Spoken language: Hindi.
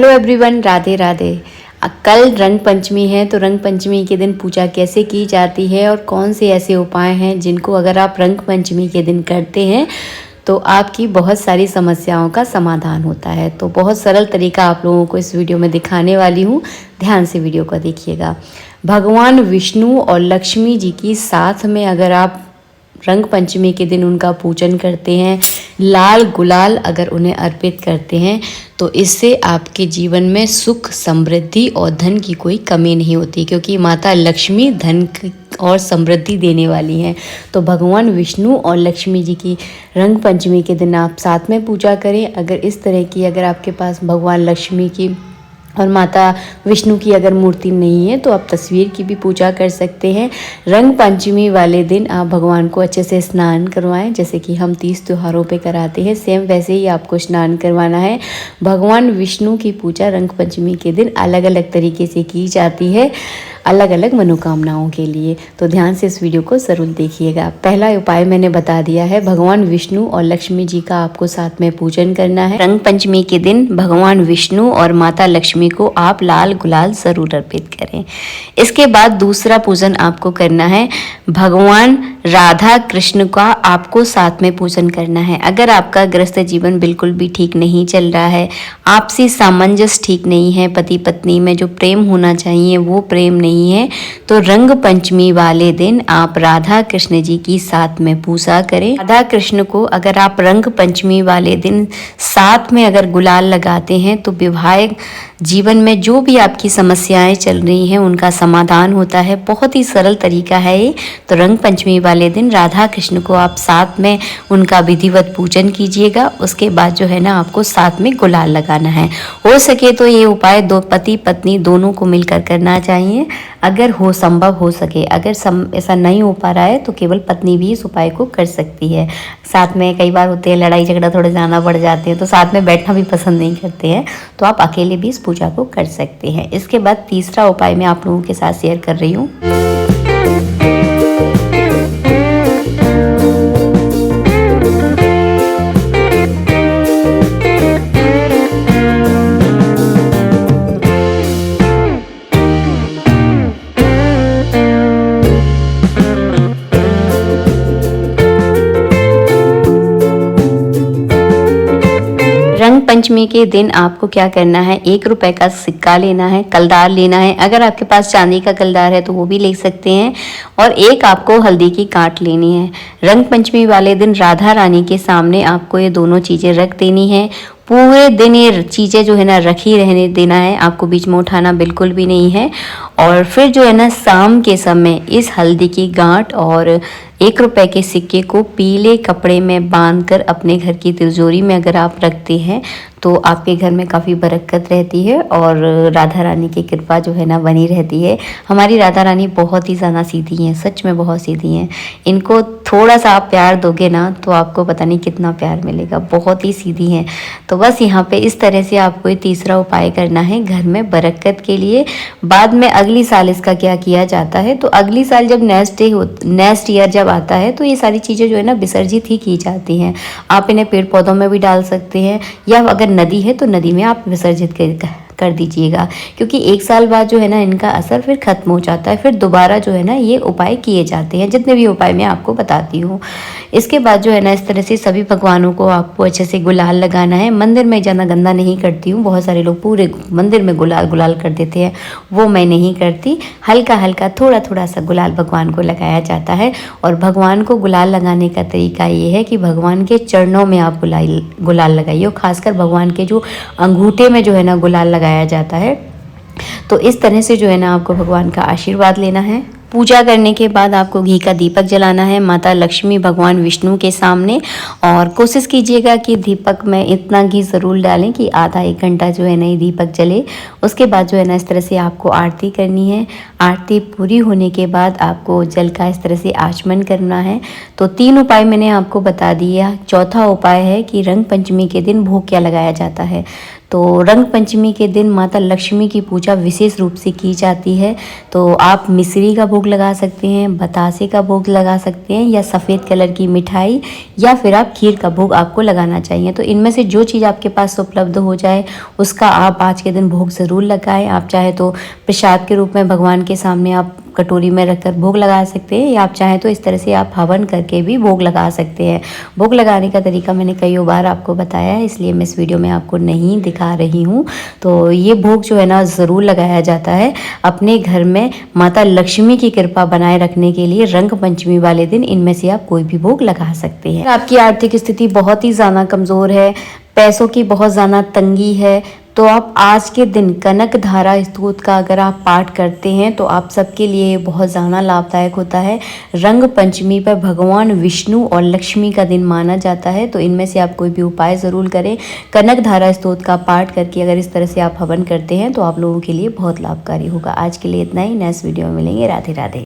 Hello everyone, Radhe Radhe. कल रंग पंचमी है, तो रंग पंचमी के दिन पूजा कैसे की जाती है और कौन से ऐसे उपाय हैं जिनको अगर आप रंग पंचमी के दिन करते हैं तो आपकी बहुत सारी समस्याओं का समाधान होता है। तो बहुत सरल तरीका आप लोगों को इस वीडियो में दिखाने वाली हूँ, ध्यान से वीडियो को देखिएगा। भगवान विष्णु और लक्ष्मी जी की साथ में अगर आप रंग पंचमी के दिन उनका पूजन करते हैं, लाल गुलाल अगर उन्हें अर्पित करते हैं, तो इससे आपके जीवन में सुख, समृद्धि और धन की कोई कमी नहीं होती, क्योंकि माता लक्ष्मी धन और समृद्धि देने वाली हैं। तो भगवान विष्णु और लक्ष्मी जी की रंग पंचमी के दिन आप साथ में पूजा करें। अगर इस तरह की अगर आपके पास भगवान लक्ष्मी की और माता विष्णु की अगर मूर्ति नहीं है तो आप तस्वीर की भी पूजा कर सकते हैं। रंग पंचमी वाले दिन आप भगवान को अच्छे से स्नान करवाएं, जैसे कि हम 30 त्योहारों पे कराते हैं, सेम वैसे ही आपको स्नान करवाना है। भगवान विष्णु की पूजा रंग पंचमी के दिन अलग अलग तरीके से की जाती है, अलग अलग मनोकामनाओं के लिए। तो ध्यान से इस वीडियो को ज़रूर देखिएगा। पहला उपाय मैंने बता दिया है, भगवान विष्णु और लक्ष्मी जी का आपको साथ में पूजन करना है। रंग पंचमी के दिन भगवान विष्णु और माता लक्ष्मी को आप लाल गुलाल ज़रूर अर्पित करें। इसके बाद दूसरा पूजन आपको करना है, भगवान राधा कृष्ण का आपको साथ में पूजन करना है। अगर आपका गृहस्थ जीवन बिल्कुल भी ठीक नहीं चल रहा है, आपसी सामंजस्य ठीक नहीं है, पति पत्नी में जो प्रेम होना चाहिए वो प्रेम नहीं है, तो रंग पंचमी वाले दिन आप राधा कृष्ण जी की साथ में पूजा करें। राधा कृष्ण को अगर आप रंग पंचमी वाले दिन साथ में अगर गुलाल लगाते हैं तो वैवाहिक जीवन में जो भी आपकी समस्याएं चल रही हैं उनका समाधान होता है। बहुत ही सरल तरीका है ये। तो रंग पंचमी वाले दिन राधा कृष्ण को आप साथ में उनका विधिवत पूजन कीजिएगा। उसके बाद जो है ना आपको साथ में गुलाल लगाना है। हो सके तो ये उपाय दो पति पत्नी दोनों को मिलकर करना चाहिए, अगर हो संभव हो सके। अगर ऐसा नहीं हो पा रहा है तो केवल पत्नी भी इस उपाय को कर सकती है। साथ में कई बार होते हैं लड़ाई झगड़ा, थोड़े ज़्यादा बढ़ जाते हैं तो साथ में बैठना भी पसंद नहीं करते हैं, तो आप अकेले भी इस पूजा को कर सकते हैं। इसके बाद तीसरा उपाय मैं आप लोगों के साथ शेयर कर रही हूँ। रंग पंचमी के दिन आपको क्या करना है, 1 रुपए का सिक्का लेना है, कलदार लेना है। अगर आपके पास चांदी का कलदार है तो वो भी ले सकते हैं, और एक आपको हल्दी की गांठ लेनी है। रंग पंचमी वाले दिन राधा रानी के सामने आपको ये दोनों चीज़ें रख देनी है। पूरे दिन ये चीज़ें जो है ना रखी रहने देना है, आपको बीच में उठाना बिल्कुल भी नहीं है। और फिर जो है ना शाम के समय इस हल्दी की गांठ और 1 रुपए के सिक्के को पीले कपड़े में बांधकर अपने घर की तिजोरी में अगर आप रखते हैं तो आपके घर में काफ़ी बरकत रहती है और राधा रानी की कृपा जो है ना बनी रहती है। हमारी राधा रानी बहुत ही ज़्यादा सीधी हैं, सच में बहुत सीधी हैं। इनको थोड़ा सा आप प्यार दोगे ना तो आपको पता नहीं कितना प्यार मिलेगा, बहुत ही सीधी हैं। तो बस यहाँ पे इस तरह से आपको ये तीसरा उपाय करना है घर में बरकत के लिए। बाद में अगली साल इसका क्या किया जाता है, तो अगली साल जब नेक्स्ट ईयर जब आता है तो ये सारी चीज़ें जो है ना विसर्जित ही की जाती हैं। आप इन्हें पेड़ पौधों में भी डाल सकते हैं, या अगर नदी है तो नदी में आप विसर्जित कर दीजिएगा, क्योंकि 1 साल बाद जो है ना इनका असर फिर खत्म हो जाता है। फिर दोबारा जो है ना ये उपाय किए जाते हैं, जितने भी उपाय मैं आपको बताती हूँ। इसके बाद जो है ना इस तरह से सभी भगवानों को आपको अच्छे से गुलाल लगाना है। मंदिर में ज़्यादा गंदा नहीं करती हूँ, बहुत सारे लोग पूरे मंदिर में गुलाल कर देते हैं, वो मैं नहीं करती। हल्का हल्का थोड़ा थोड़ा सा गुलाल भगवान को लगाया जाता है। और भगवान को गुलाल लगाने का तरीका ये है कि भगवान के चरणों में आप गुलाल लगाइए, खासकर भगवान के जो अंगूठे में जो है ना गुलाल लगाया जाता है। तो इस तरह से जो है ना आपको भगवान का आशीर्वाद लेना है। पूजा करने के बाद आपको घी का दीपक जलाना है माता लक्ष्मी भगवान विष्णु के सामने, और कोशिश कीजिएगा कि दीपक में इतना घी ज़रूर डालें कि आधा 1 घंटा जो है ना ये दीपक जले। उसके बाद जो है ना इस तरह से आपको आरती करनी है। आरती पूरी होने के बाद आपको जल का इस तरह से आचमन करना है। तो 3 उपाय मैंने आपको बता दिए। चौथा उपाय है कि रंग पंचमी के दिन भोग क्या लगाया जाता है। तो रंग पंचमी के दिन माता लक्ष्मी की पूजा विशेष रूप से की जाती है। तो आप मिश्री का भोग लगा सकते हैं, बतासे का भोग लगा सकते हैं, या सफ़ेद कलर की मिठाई, या फिर आप खीर का भोग आपको लगाना चाहिए। तो इनमें से जो चीज़ आपके पास उपलब्ध हो जाए उसका आप आज के दिन भोग ज़रूर लगाएं। आप चाहे तो प्रसाद के रूप में भगवान के सामने आप कटोरी में रखकर भोग लगा सकते हैं, या आप चाहें तो इस तरह से आप हवन करके भी भोग लगा सकते हैं। भोग लगाने का तरीका मैंने कई बार आपको बताया है, इसलिए मैं इस वीडियो में आपको नहीं दिखा रही हूँ। तो ये भोग जो है ना ज़रूर लगाया जाता है अपने घर में माता लक्ष्मी की कृपा बनाए रखने के लिए। रंग पंचमी वाले दिन इनमें से आप कोई भी भोग लगा सकते हैं। आपकी आर्थिक स्थिति बहुत ही ज़्यादा कमज़ोर है, पैसों की बहुत ज़्यादा तंगी है, तो आप आज के दिन कनक धारा स्तोत्र का अगर आप पाठ करते हैं तो आप सबके लिए बहुत ज़्यादा लाभदायक होता है। रंग पंचमी पर भगवान विष्णु और लक्ष्मी का दिन माना जाता है, तो इनमें से आप कोई भी उपाय ज़रूर करें। कनक धारा स्तोत्र का पाठ करके अगर इस तरह से आप हवन करते हैं तो आप लोगों के लिए बहुत लाभकारी होगा। आज के लिए इतना ही, नेक्स्ट वीडियो में मिलेंगे। राधे राधे।